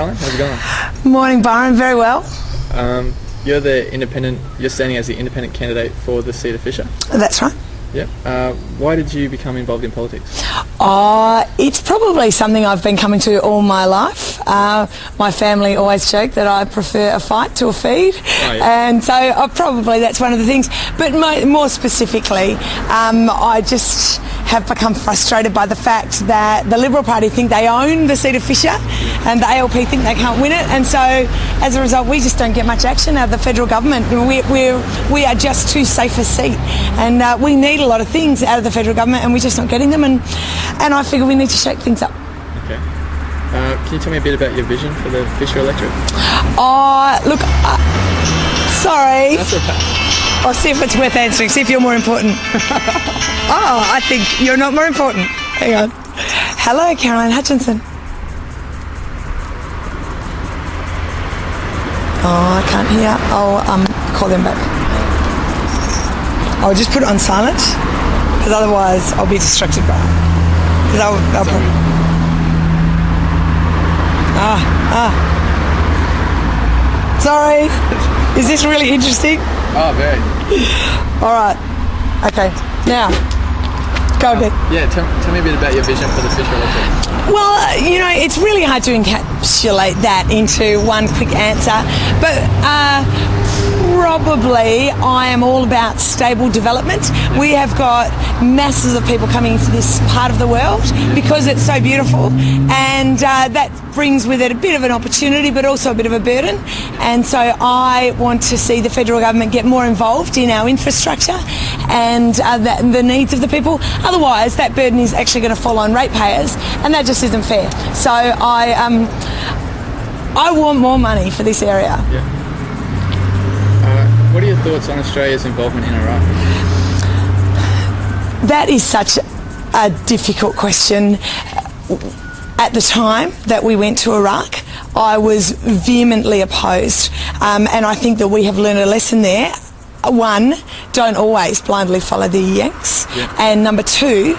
How's it going? Morning, Byron. Very well. You're standing as the independent candidate for the seat of Fisher. That's right. Yep. Why did you become involved in politics? It's probably something I've been coming to all my life. My family always joke that I prefer a fight to a feed, and so that's one of the things. But more specifically, I just have become frustrated by the fact that the Liberal Party think they own the seat of Fisher and the ALP think they can't win it, and so as a result we just don't get much action out of the federal government. We are just too safe a seat, and we need a lot of things out of the federal government and we're just not getting them, and I figure we need to shake things up. Okay. Can you tell me a bit about your vision for the Fisher electorate? Look, sorry. That's okay. I'll see if it's worth answering, see if you're more important. I think you're not more important. Hang on. Hello, Caroline Hutchinson. I can't hear. I'll call them back. I'll just put it on silent, because otherwise I'll be distracted by it. Because I'll probably... Sorry. Is this really interesting? Oh, very. All right. Okay. Now, go again. Yeah, tell me a bit about your vision for the Fisher electorate. Well, it's really hard to encapsulate that into one quick answer, but probably I am all about stable development. We have got masses of people coming into this part of the world because it's so beautiful, and that brings with it a bit of an opportunity but also a bit of a burden, and so I want to see the federal government get more involved in our infrastructure and the needs of the people. Otherwise that burden is actually going to fall on ratepayers, and that just isn't fair. So I want more money for this area. Yeah. What are your thoughts on Australia's involvement in Iraq? That is such a difficult question. At the time that we went to Iraq, I was vehemently opposed, and I think that we have learned a lesson there. One, don't always blindly follow the Yanks, and number two,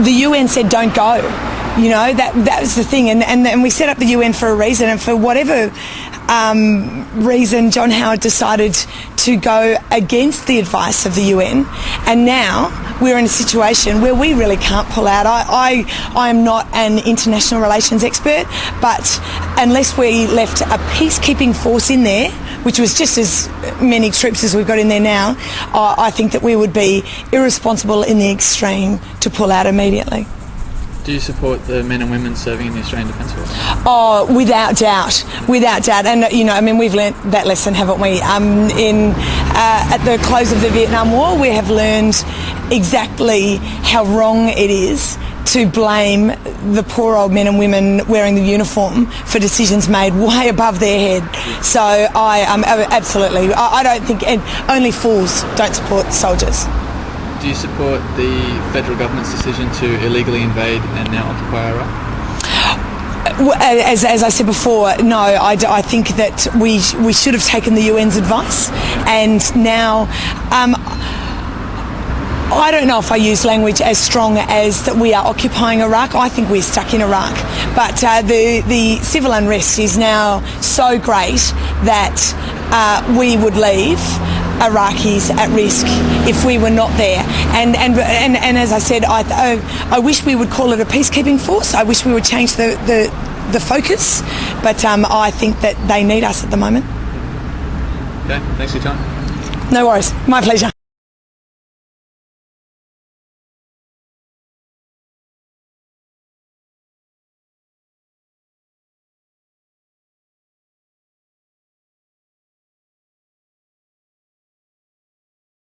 the UN said don't go. That was the thing, and we set up the UN for a reason, and for whatever reason John Howard decided to go against the advice of the UN, and now we're in a situation where we really can't pull out. I am not an international relations expert, but unless we left a peacekeeping force in there, which was just as many troops as we've got in there now, I think that we would be irresponsible in the extreme to pull out immediately. Do you support the men and women serving in the Australian Defence Force? Oh, without doubt, and we've learnt that lesson, haven't we? At the close of the Vietnam War, we have learned exactly how wrong it is to blame the poor old men and women wearing the uniform for decisions made way above their head. So absolutely, I don't think, and only fools don't support soldiers. Do you support the federal government's decision to illegally invade and now occupy Iraq? As I said before, no, I think that we should have taken the UN's advice, and now I don't know if I use language as strong as that we are occupying Iraq. I think we're stuck in Iraq, but the civil unrest is now so great that we would leave Iraqis at risk if we were not there, and as I said, I wish we would call it a peacekeeping force. I wish we would change the focus, but I think that they need us at the moment. Okay, thanks for your time. No worries, my pleasure.